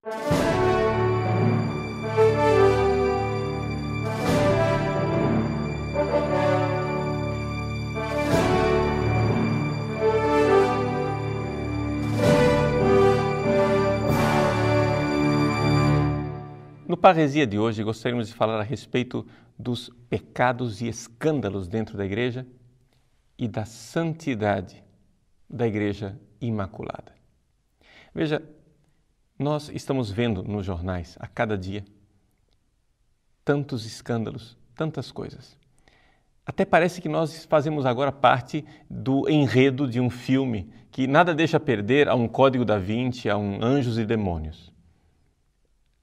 No Parresia de hoje, gostaríamos de falar a respeito dos pecados e escândalos dentro da Igreja e da santidade da Igreja Imaculada. Veja, nós estamos vendo nos jornais a cada dia tantos escândalos, tantas coisas. Até parece que nós fazemos agora parte do enredo de um filme que nada deixa perder a um Código da Vinci, a um Anjos e Demônios.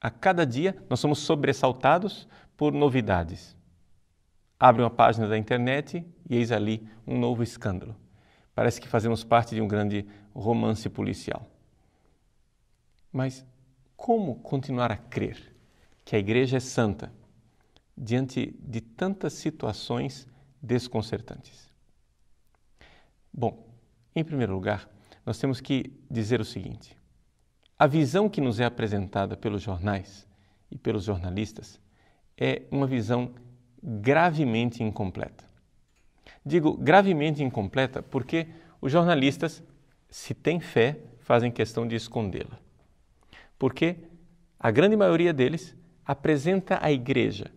A cada dia nós somos sobressaltados por novidades. Abre uma página da internet e eis ali um novo escândalo. Parece que fazemos parte de um grande romance policial. Mas como continuar a crer que a Igreja é santa diante de tantas situações desconcertantes? Bom, em primeiro lugar, nós temos que dizer o seguinte: a visão que nos é apresentada pelos jornais e pelos jornalistas é uma visão gravemente incompleta. Digo gravemente incompleta porque os jornalistas, se têm fé, fazem questão de escondê-la. Porque a grande maioria deles apresenta a Igreja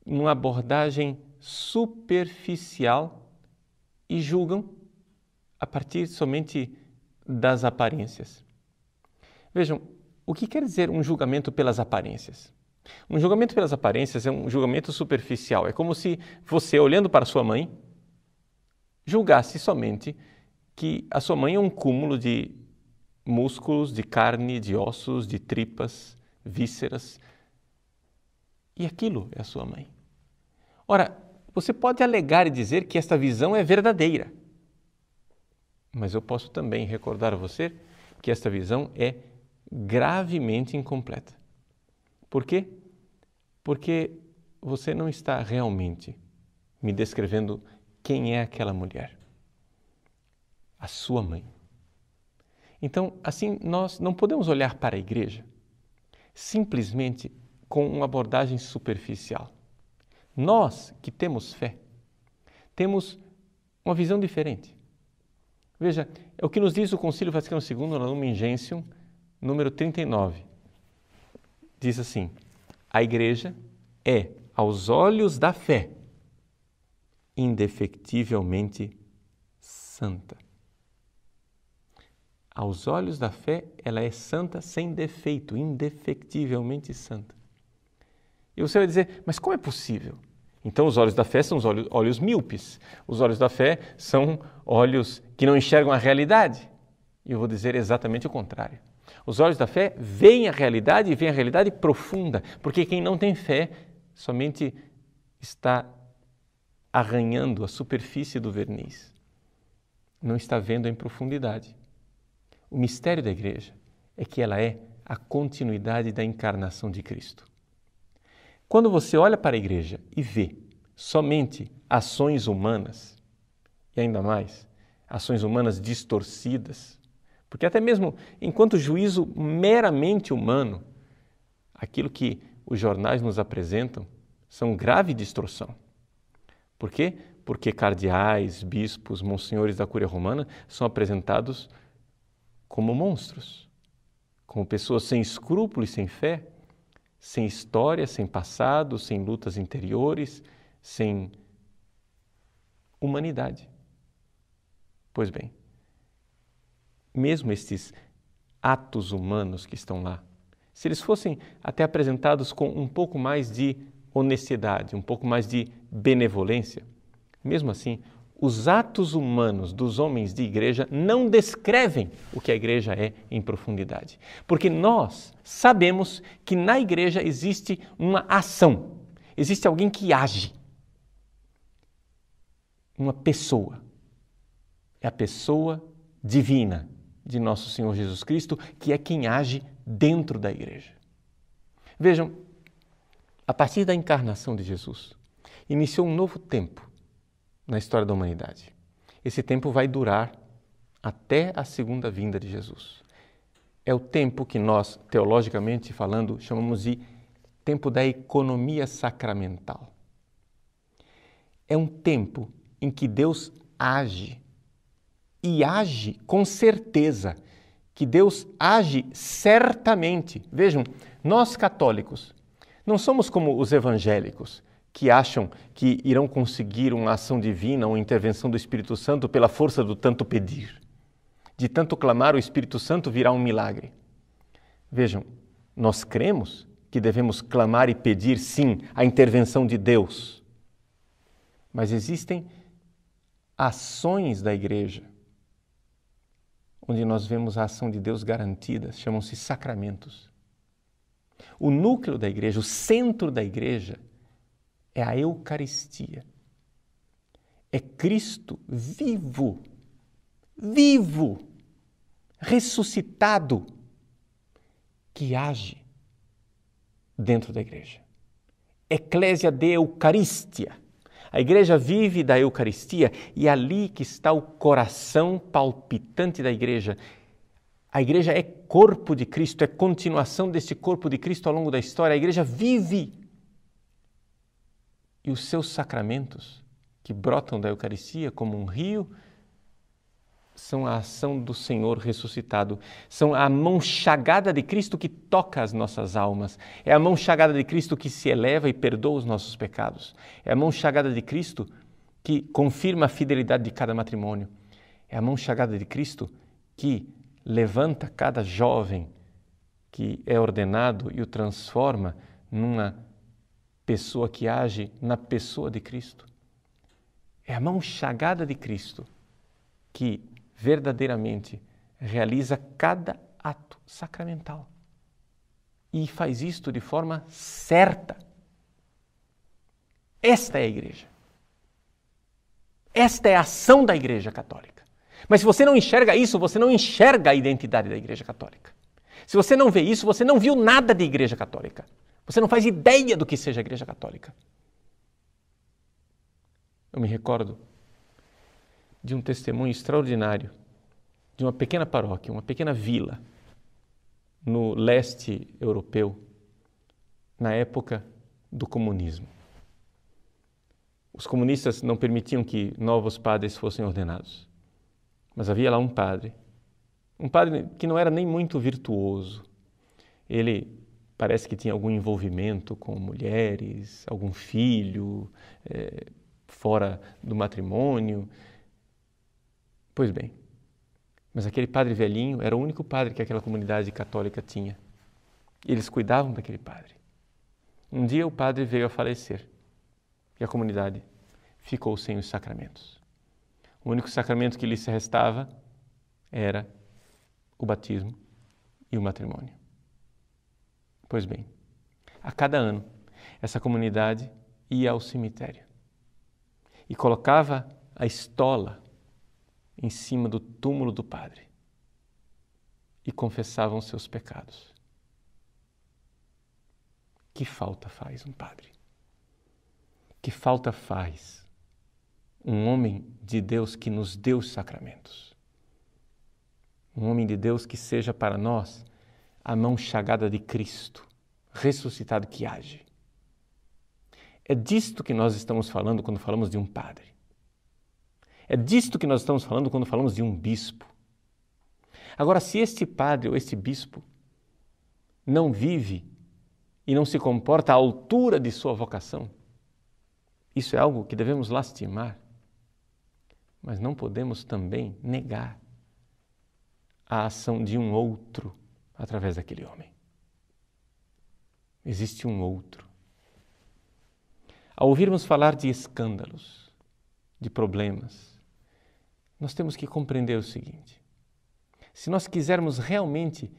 numa abordagem superficial e julgam a partir somente das aparências. Vejam, o que quer dizer um julgamento pelas aparências? Um julgamento pelas aparências é um julgamento superficial. É como se você, olhando para sua mãe, julgasse somente que a sua mãe é um cúmulo de músculos, de carne, de ossos, de tripas, vísceras. E aquilo é a sua mãe. Ora, você pode alegar e dizer que esta visão é verdadeira. Mas eu posso também recordar a você que esta visão é gravemente incompleta. Por quê? Porque você não está realmente me descrevendo quem é aquela mulher, a sua mãe. Então, assim, nós não podemos olhar para a Igreja simplesmente com uma abordagem superficial. Nós que temos fé, temos uma visão diferente. Veja, é o que nos diz o Concílio Vaticano II, no Lumen Gentium, número 39. Diz assim: a Igreja é, aos olhos da fé, indefectivelmente santa. Aos olhos da fé, ela é santa sem defeito, indefectivelmente santa. E você vai dizer, mas como é possível? Então, os olhos da fé são os olhos míopes. Os olhos da fé são olhos que não enxergam a realidade. E eu vou dizer exatamente o contrário. Os olhos da fé veem a realidade e veem a realidade profunda, porque quem não tem fé somente está arranhando a superfície do verniz. Não está vendo em profundidade. O mistério da Igreja é que ela é a continuidade da encarnação de Cristo. Quando você olha para a Igreja e vê somente ações humanas, e ainda mais, ações humanas distorcidas, porque até mesmo enquanto juízo meramente humano, aquilo que os jornais nos apresentam são grave distorção. Por quê? Porque cardeais, bispos, monsenhores da Cúria Romana são apresentados como monstros, como pessoas sem escrúpulo e sem fé, sem história, sem passado, sem lutas interiores, sem humanidade. Pois bem, mesmo estes atos humanos que estão lá, se eles fossem até apresentados com um pouco mais de honestidade, um pouco mais de benevolência, mesmo assim, os atos humanos dos homens de igreja não descrevem o que a igreja é em profundidade. Porque nós sabemos que na igreja existe uma ação, existe alguém que age. Uma pessoa. É a pessoa divina de nosso Senhor Jesus Cristo, que é quem age dentro da igreja. Vejam, a partir da encarnação de Jesus, iniciou um novo tempo na história da humanidade. Esse tempo vai durar até a segunda vinda de Jesus. é o tempo que nós, teologicamente falando, chamamos de tempo da economia sacramental. É um tempo em que Deus age, e age com certeza, que Deus age certamente. Vejam, nós católicos não somos como os evangélicos, que acham que irão conseguir uma ação divina ou intervenção do Espírito Santo pela força do tanto pedir. De tanto clamar, o Espírito Santo virá um milagre. Vejam, nós cremos que devemos clamar e pedir, sim, a intervenção de Deus. Mas existem ações da igreja onde nós vemos a ação de Deus garantida, chamam-se sacramentos. O núcleo da igreja, o centro da igreja, é a Eucaristia. É Cristo vivo, ressuscitado, que age dentro da igreja. Eclésia de Eucaristia. A igreja vive da Eucaristia e é ali que está o coração palpitante da igreja. A igreja é corpo de Cristo, é continuação deste corpo de Cristo ao longo da história. A igreja vive. E os seus sacramentos, que brotam da Eucaristia como um rio, são a ação do Senhor ressuscitado. São a mão chagada de Cristo que toca as nossas almas. É a mão chagada de Cristo que se eleva e perdoa os nossos pecados. É a mão chagada de Cristo que confirma a fidelidade de cada matrimônio. É a mão chagada de Cristo que levanta cada jovem que é ordenado e o transforma numa pessoa que age na pessoa de Cristo. É a mão chagada de Cristo que verdadeiramente realiza cada ato sacramental e faz isto de forma certa. Esta é a igreja. Esta é a ação da Igreja Católica. Mas se você não enxerga isso, você não enxerga a identidade da Igreja Católica. Se você não vê isso, você não viu nada de Igreja Católica. Você não faz ideia do que seja a Igreja Católica. Eu me recordo de um testemunho extraordinário de uma pequena paróquia, uma pequena vila no leste europeu, na época do comunismo. Os comunistas não permitiam que novos padres fossem ordenados, mas havia lá um padre que não era nem muito virtuoso. Ele parece que tinha algum envolvimento com mulheres, algum filho fora do matrimônio. Pois bem, mas aquele padre velhinho era o único padre que aquela comunidade católica tinha. Eles cuidavam daquele padre. Um dia o padre veio a falecer e a comunidade ficou sem os sacramentos. O único sacramento que lhes restava era o batismo e o matrimônio. Pois bem, a cada ano essa comunidade ia ao cemitério e colocava a estola em cima do túmulo do padre e confessavam seus pecados. Que falta faz um padre? Que falta faz um homem de Deus que nos deu os sacramentos? Um homem de Deus que seja para nós a mão chagada de Cristo, ressuscitado que age. É disto que nós estamos falando quando falamos de um padre. É disto que nós estamos falando quando falamos de um bispo. Agora, se este padre ou este bispo não vive e não se comporta à altura de sua vocação, isso é algo que devemos lastimar, mas não podemos também negar a ação de um outro através daquele homem. Existe um outro. Ao ouvirmos falar de escândalos, de problemas, nós temos que compreender o seguinte: se nós quisermos realmente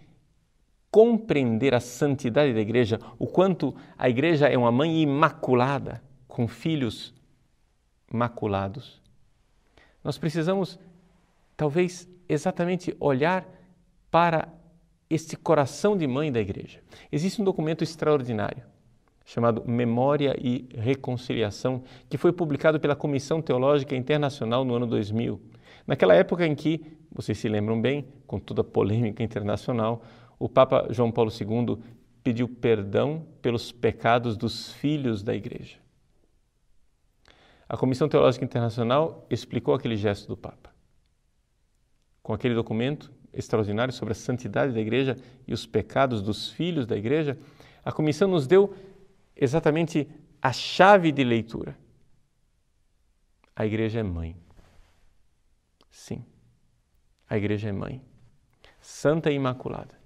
compreender a santidade da igreja, o quanto a igreja é uma mãe imaculada, com filhos maculados, nós precisamos, talvez, exatamente olhar para este coração de mãe da igreja. Existe um documento extraordinário, chamado Memória e Reconciliação, que foi publicado pela Comissão Teológica Internacional no ano 2000. Naquela época em que, vocês se lembram bem, com toda a polêmica internacional, o Papa João Paulo II pediu perdão pelos pecados dos filhos da Igreja. A Comissão Teológica Internacional explicou aquele gesto do Papa. Com aquele documento extraordinário sobre a santidade da Igreja e os pecados dos filhos da Igreja, a Comissão nos deu exatamente a chave de leitura. A Igreja é mãe. Sim, a Igreja é mãe, santa e imaculada.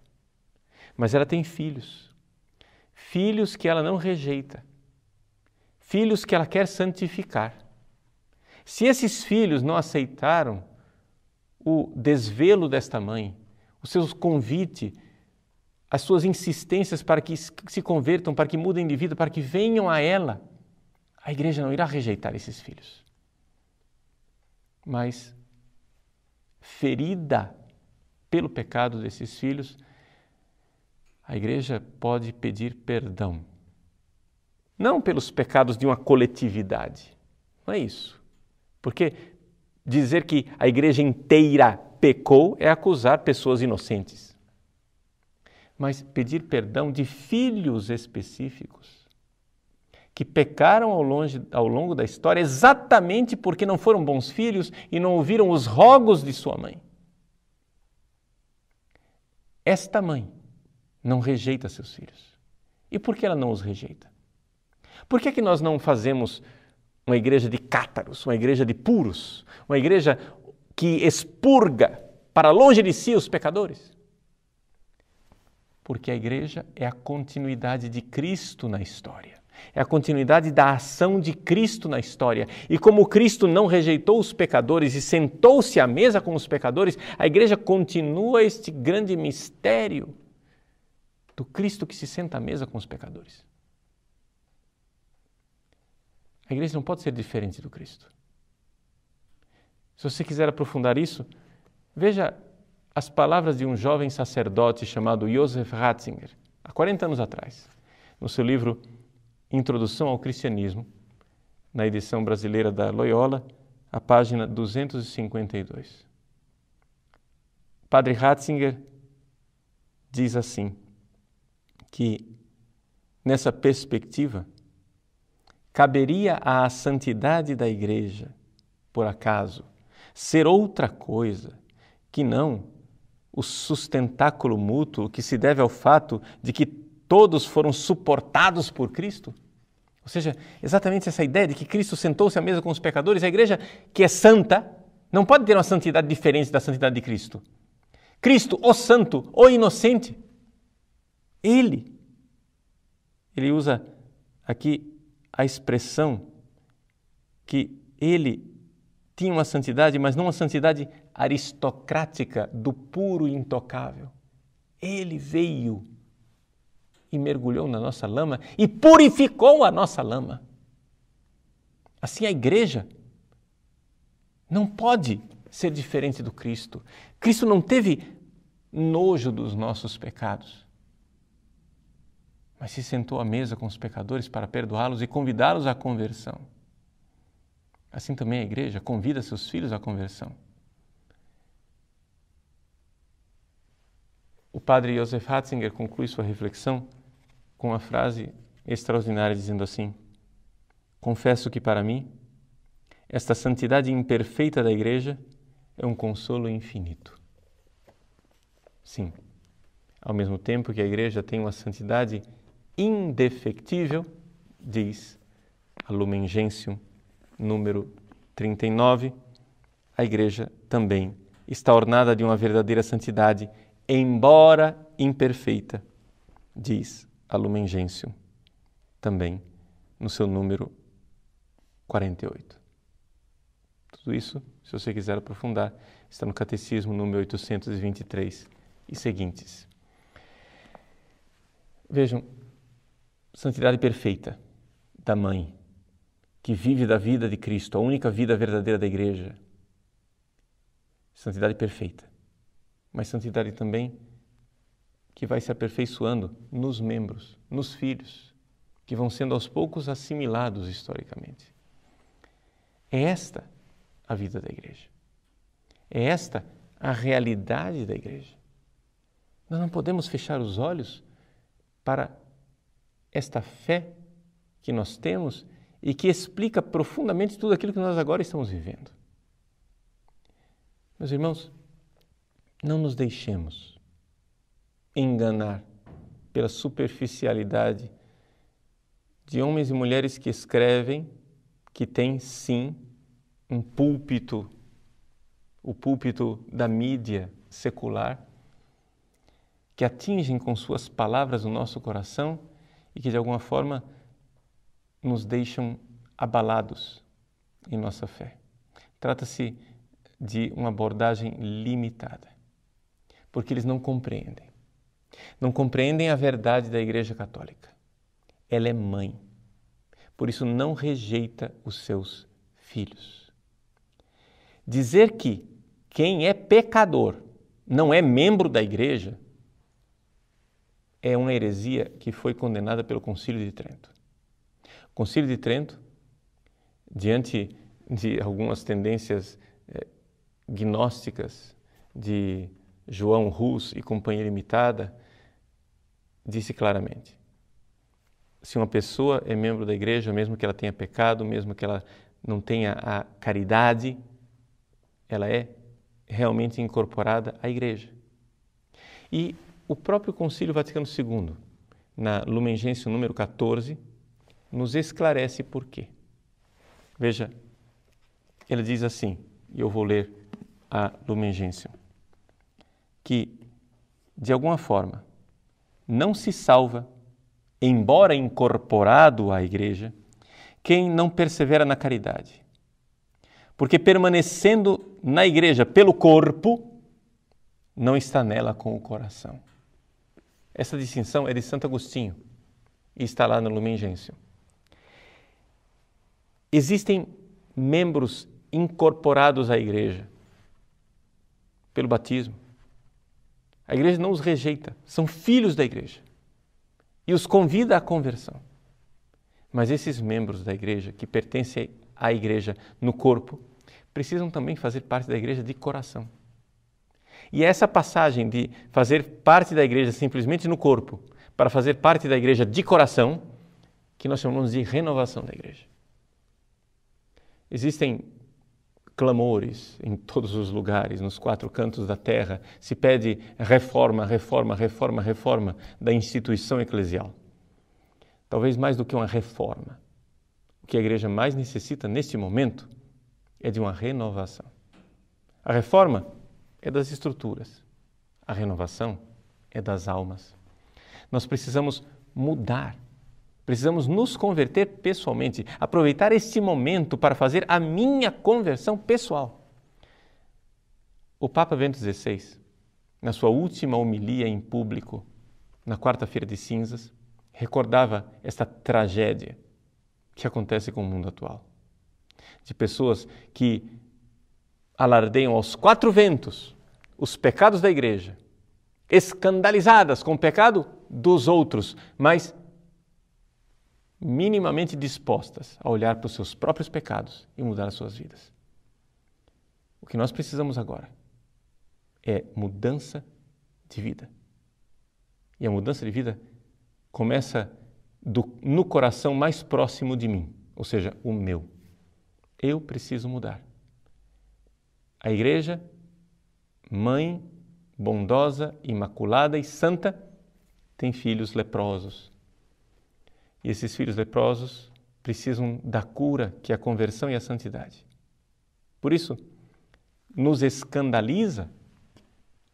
Mas ela tem filhos, filhos que ela não rejeita, filhos que ela quer santificar. Se esses filhos não aceitaram o desvelo desta mãe, os seus convites, as suas insistências para que se convertam, para que mudem de vida, para que venham a ela, a Igreja não irá rejeitar esses filhos. Mas, ferida pelo pecado desses filhos, a Igreja pode pedir perdão. Não pelos pecados de uma coletividade, não é isso. Porque dizer que a Igreja inteira pecou é acusar pessoas inocentes. Mas pedir perdão de filhos específicos que pecaram ao longo da história exatamente porque não foram bons filhos e não ouviram os rogos de sua mãe. Esta mãe não rejeita seus filhos. E por que ela não os rejeita? Por que nós não fazemos uma igreja de cátaros, uma igreja de puros, uma igreja que expurga para longe de si os pecadores? Porque a igreja é a continuidade de Cristo na história. É a continuidade da ação de Cristo na história. E como Cristo não rejeitou os pecadores e sentou-se à mesa com os pecadores, a igreja continua este grande mistério do Cristo que se senta à mesa com os pecadores. A igreja não pode ser diferente do Cristo. Se você quiser aprofundar isso, veja as palavras de um jovem sacerdote chamado Joseph Ratzinger, há 40 anos atrás, no seu livro Introdução ao Cristianismo, na edição brasileira da Loyola, a página 252. Padre Ratzinger diz assim, que nessa perspectiva, caberia à santidade da Igreja, por acaso, ser outra coisa que não o sustentáculo mútuo que se deve ao fato de que todos foram suportados por Cristo? Ou seja, exatamente essa ideia de que Cristo sentou-se à mesa com os pecadores, a igreja que é santa não pode ter uma santidade diferente da santidade de Cristo. Cristo, o santo, o inocente, Ele usa aqui a expressão que Ele tinha uma santidade, mas não uma santidade aristocrática do puro e intocável. Ele veio e mergulhou na nossa lama e purificou a nossa lama. Assim a igreja não pode ser diferente do Cristo. Cristo não teve nojo dos nossos pecados, mas se sentou à mesa com os pecadores para perdoá-los e convidá-los à conversão. Assim também a igreja convida seus filhos à conversão. O padre Joseph Ratzinger conclui sua reflexão com uma frase extraordinária, dizendo assim: confesso que para mim, esta santidade imperfeita da igreja é um consolo infinito. Sim, ao mesmo tempo que a igreja tem uma santidade indefectível, diz a Lumen Gentium, número 39, a igreja também está ornada de uma verdadeira santidade, embora imperfeita, diz a Lumen Gentium, também no seu número 48. Tudo isso, se você quiser aprofundar, está no Catecismo número 823 e seguintes. Vejam, santidade perfeita da mãe, que vive da vida de Cristo, a única vida verdadeira da igreja. Santidade perfeita, mas santidade também que vai se aperfeiçoando nos membros, nos filhos, que vão sendo aos poucos assimilados historicamente. É esta a vida da igreja. É esta a realidade da igreja. Nós não podemos fechar os olhos para esta fé que nós temos e que explica profundamente tudo aquilo que nós agora estamos vivendo. Meus irmãos, não nos deixemos enganar pela superficialidade de homens e mulheres que escrevem, que têm sim um púlpito, o púlpito da mídia secular, que atingem com suas palavras o nosso coração e que de alguma forma nos deixam abalados em nossa fé. Trata-se de uma abordagem limitada, porque eles não compreendem. Não compreendem a verdade da Igreja Católica. Ela é mãe, por isso não rejeita os seus filhos. Dizer que quem é pecador não é membro da Igreja é uma heresia que foi condenada pelo Concílio de Trento. O Concílio de Trento, diante de algumas tendências gnósticas de João Hus e Companhia Limitada, disse claramente: se uma pessoa é membro da Igreja, mesmo que ela tenha pecado, mesmo que ela não tenha a caridade, ela é realmente incorporada à Igreja. E o próprio Concílio Vaticano II, na Lumen Gentium número 14, nos esclarece por quê. Veja, ele diz assim, e eu vou ler a Lumen Gentium, que, de alguma forma, não se salva, embora incorporado à Igreja, quem não persevera na caridade. Porque permanecendo na Igreja pelo corpo, não está nela com o coração. Essa distinção é de Santo Agostinho e está lá no Lumen Gentium. Existem membros incorporados à Igreja pelo batismo. A Igreja não os rejeita, são filhos da Igreja e os convida à conversão. Mas esses membros da Igreja que pertencem à Igreja no corpo precisam também fazer parte da Igreja de coração. E essa passagem de fazer parte da Igreja simplesmente no corpo para fazer parte da Igreja de coração, que nós chamamos de renovação da Igreja. Existem clamores em todos os lugares, nos 4 cantos da terra, se pede reforma, reforma, reforma, reforma da instituição eclesial. Talvez mais do que uma reforma, o que a Igreja mais necessita neste momento é de uma renovação. A reforma é das estruturas, a renovação é das almas. Nós precisamos mudar, precisamos nos converter pessoalmente, aproveitar este momento para fazer a minha conversão pessoal. O Papa Bento XVI, na sua última homilia em público, na quarta-feira de cinzas, recordava esta tragédia que acontece com o mundo atual. De pessoas que alardeiam aos 4 ventos os pecados da Igreja, escandalizadas com o pecado dos outros, mas minimamente dispostas a olhar para os seus próprios pecados e mudar as suas vidas. O que nós precisamos agora é mudança de vida. E a mudança de vida começa no coração mais próximo de mim, ou seja, o meu. Eu preciso mudar. A Igreja, mãe, bondosa, imaculada e santa, tem filhos leprosos. E esses filhos leprosos precisam da cura, que é a conversão e a santidade. Por isso, nos escandaliza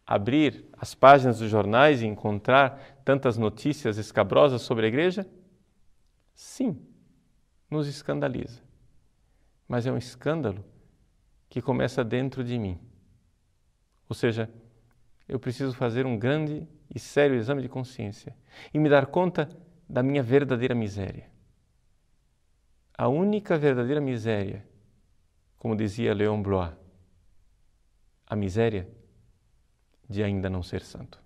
abrir as páginas dos jornais e encontrar tantas notícias escabrosas sobre a Igreja? Sim, nos escandaliza. Mas é um escândalo que começa dentro de mim. Ou seja, eu preciso fazer um grande e sério exame de consciência e me dar conta da minha verdadeira miséria. A única verdadeira miséria, como dizia Léon Bloy, a miséria de ainda não ser santo.